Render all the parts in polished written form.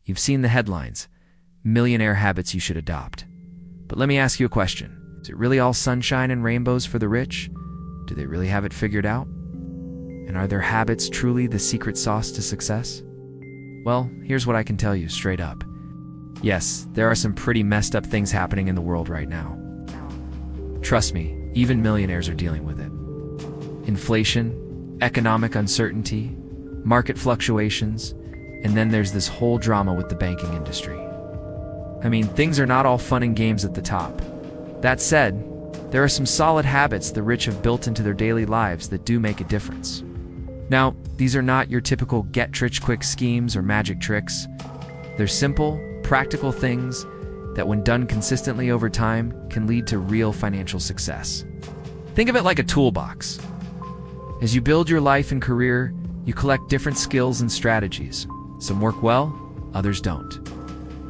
You've seen the headlines, millionaire habits you should adopt. But let me ask you a question. Is it really all sunshine and rainbows for the rich? Do they really have it figured out? And are their habits truly the secret sauce to success? Well, here's what I can tell you straight up. Yes, there are some pretty messed up things happening in the world right now. Trust me, even millionaires are dealing with it. Inflation, economic uncertainty, market fluctuations, and then there's this whole drama with the banking industry. I mean, things are not all fun and games at the top. That said, there are some solid habits the rich have built into their daily lives that do make a difference. Now, these are not your typical get-rich-quick schemes or magic tricks. They're simple, practical things that, when done consistently over time, can lead to real financial success. Think of it like a toolbox. As you build your life and career, you collect different skills and strategies. Some work well, others don't.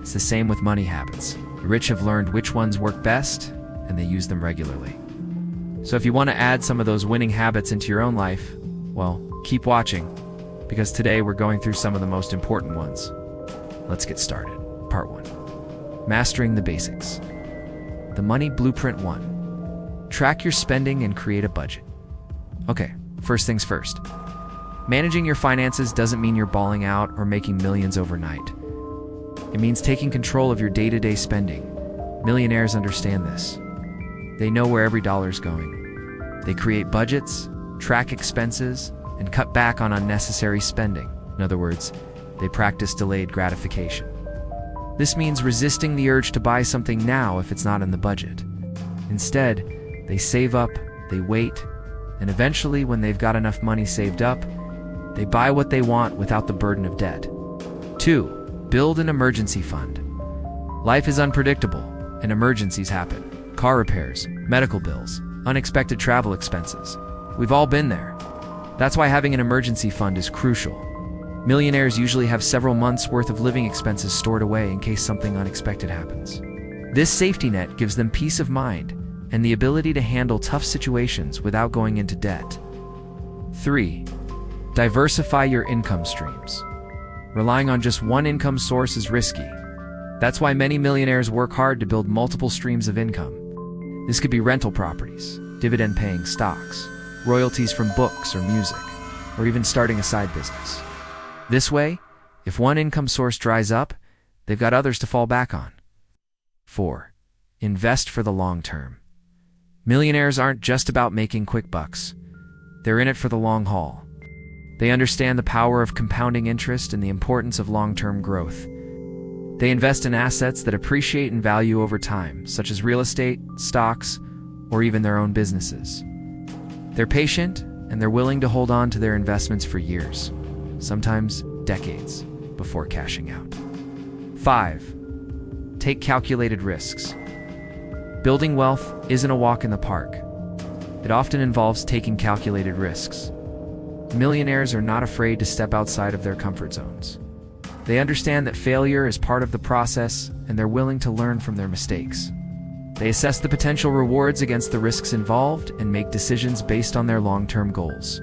It's the same with money habits. The rich have learned which ones work best, and they use them regularly. So if you want to add some of those winning habits into your own life, well, keep watching, because today we're going through some of the most important ones. Let's get started. Part 1. Mastering the basics. The Money Blueprint 1. Track your spending and create a budget. Okay, first things first. Managing your finances doesn't mean you're balling out or making millions overnight. It means taking control of your day-to-day spending. Millionaires understand this. They know where every dollar's going. They create budgets, track expenses, and cut back on unnecessary spending. In other words, they practice delayed gratification. This means resisting the urge to buy something now if it's not in the budget. Instead, they save up, they wait, and eventually, when they've got enough money saved up, they buy what they want without the burden of debt. 2. Build an emergency fund. Life is unpredictable, and emergencies happen. Car repairs, medical bills, unexpected travel expenses. We've all been there. That's why having an emergency fund is crucial. Millionaires usually have several months' worth of living expenses stored away in case something unexpected happens. This safety net gives them peace of mind and the ability to handle tough situations without going into debt. 3. Diversify your income streams. Relying on just one income source is risky. That's why many millionaires work hard to build multiple streams of income. This could be rental properties, dividend-paying stocks, royalties from books or music, or even starting a side business. This way, if one income source dries up, they've got others to fall back on. 4. Invest for the long term. Millionaires aren't just about making quick bucks. They're in it for the long haul. They understand the power of compounding interest and the importance of long-term growth. They invest in assets that appreciate in value over time, such as real estate, stocks, or even their own businesses. They're patient, and they're willing to hold on to their investments for years, sometimes decades, before cashing out. 5. Take calculated risks. Building wealth isn't a walk in the park. It often involves taking calculated risks. Millionaires are not afraid to step outside of their comfort zones. They understand that failure is part of the process, and they're willing to learn from their mistakes. They assess the potential rewards against the risks involved and make decisions based on their long-term goals.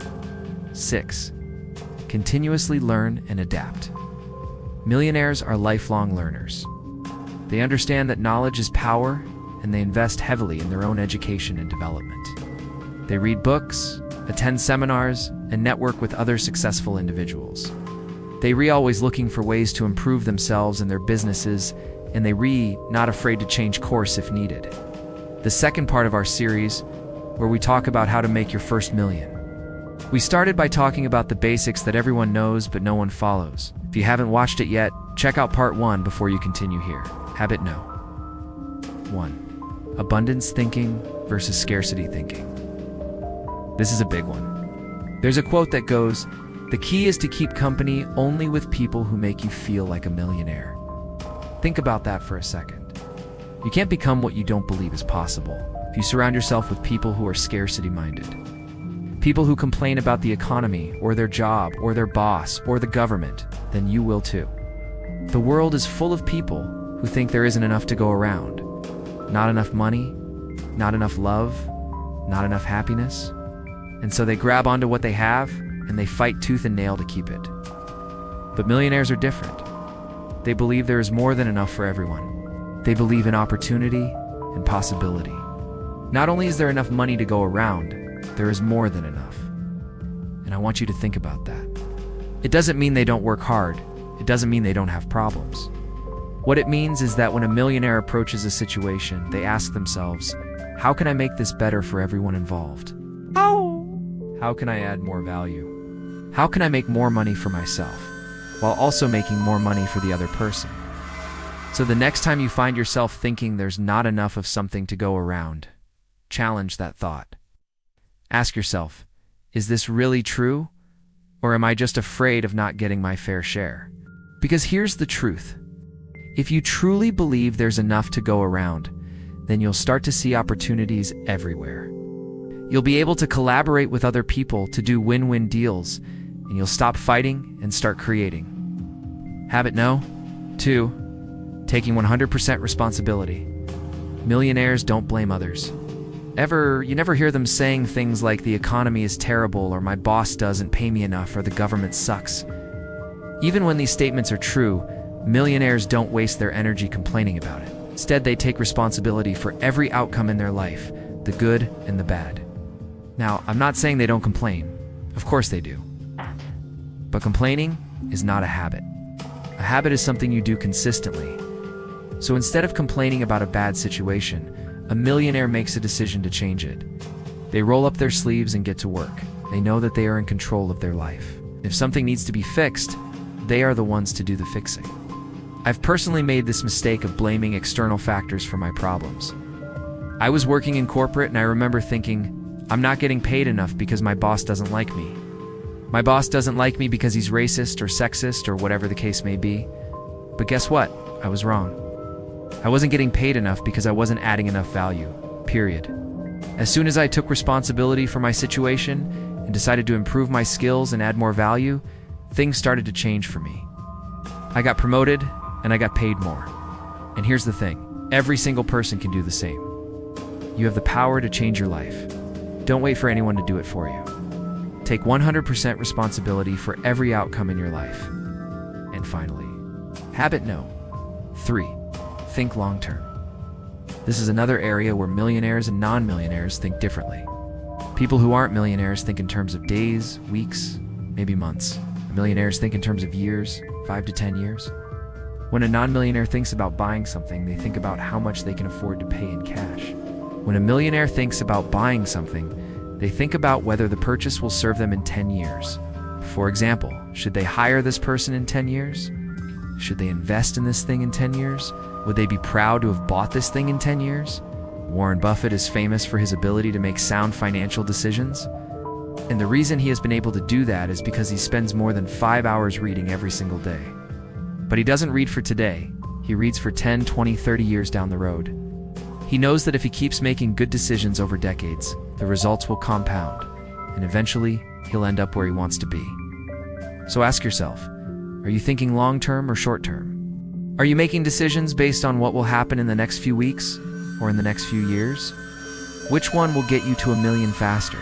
6. Continuously learn and adapt. Millionaires are lifelong learners. They understand that knowledge is power, and they invest heavily in their own education and development. They read books, attend seminars, and network with other successful individuals. They always looking for ways to improve themselves and their businesses, and they not afraid to change course if needed. The second part of our series, where we talk about how to make your first million. We started by talking about the basics that everyone knows but no one follows. If you haven't watched it yet, check out part 1 before you continue here. Habit No. 1. Abundance thinking versus scarcity thinking. This is a big one. There's a quote that goes, "The key is to keep company only with people who make you feel like a millionaire." Think about that for a second. You can't become what you don't believe is possible if you surround yourself with people who are scarcity-minded. People who complain about the economy, or their job, or their boss, or the government, then you will too. The world is full of people who think there isn't enough to go around. Not enough money, not enough love, not enough happiness. And so they grab onto what they have, and they fight tooth and nail to keep it. But millionaires are different. They believe there is more than enough for everyone. They believe in opportunity and possibility. Not only is there enough money to go around, there is more than enough. And I want you to think about that. It doesn't mean they don't work hard. It doesn't mean they don't have problems. What it means is that when a millionaire approaches a situation, they ask themselves, how can I make this better for everyone involved? How can I add more value? How can I make more money for myself, while also making more money for the other person? So the next time you find yourself thinking there's not enough of something to go around, challenge that thought. Ask yourself, is this really true? Or am I just afraid of not getting my fair share? Because here's the truth. If you truly believe there's enough to go around, then you'll start to see opportunities everywhere. You'll be able to collaborate with other people to do win-win deals, and you'll stop fighting and start creating. Habit No. 2. Taking 100% responsibility. Millionaires don't blame others. You never hear them saying things like the economy is terrible, or my boss doesn't pay me enough, or the government sucks. Even when these statements are true, millionaires don't waste their energy complaining about it. Instead, they take responsibility for every outcome in their life, the good and the bad. Now, I'm not saying they don't complain. Of course they do. But complaining is not a habit. A habit is something you do consistently. So instead of complaining about a bad situation, a millionaire makes a decision to change it. They roll up their sleeves and get to work. They know that they are in control of their life. If something needs to be fixed, they are the ones to do the fixing. I've personally made this mistake of blaming external factors for my problems. I was working in corporate and I remember thinking, I'm not getting paid enough because my boss doesn't like me. My boss doesn't like me because he's racist or sexist or whatever the case may be. But guess what? I was wrong. I wasn't getting paid enough because I wasn't adding enough value, period. As soon as I took responsibility for my situation and decided to improve my skills and add more value, things started to change for me. I got promoted and I got paid more. And here's the thing, every single person can do the same. You have the power to change your life. Don't wait for anyone to do it for you. Take 100% responsibility for every outcome in your life. And finally, habit No. 3. Think long-term. This is another area where millionaires and non-millionaires think differently. People who aren't millionaires think in terms of days, weeks, maybe months. Millionaires think in terms of years, 5 to 10 years. When a non-millionaire thinks about buying something, they think about how much they can afford to pay in cash. When a millionaire thinks about buying something, they think about whether the purchase will serve them in 10 years. For example, should they hire this person in 10 years? Should they invest in this thing in 10 years? Would they be proud to have bought this thing in 10 years? Warren Buffett is famous for his ability to make sound financial decisions. And the reason he has been able to do that is because he spends more than 5 hours reading every single day. But he doesn't read for today. He reads for 10, 20, 30 years down the road. He knows that if he keeps making good decisions over decades, the results will compound, and eventually he'll end up where he wants to be. So ask yourself, are you thinking long-term or short-term? Are you making decisions based on what will happen in the next few weeks or in the next few years? Which one will get you to $1 million faster?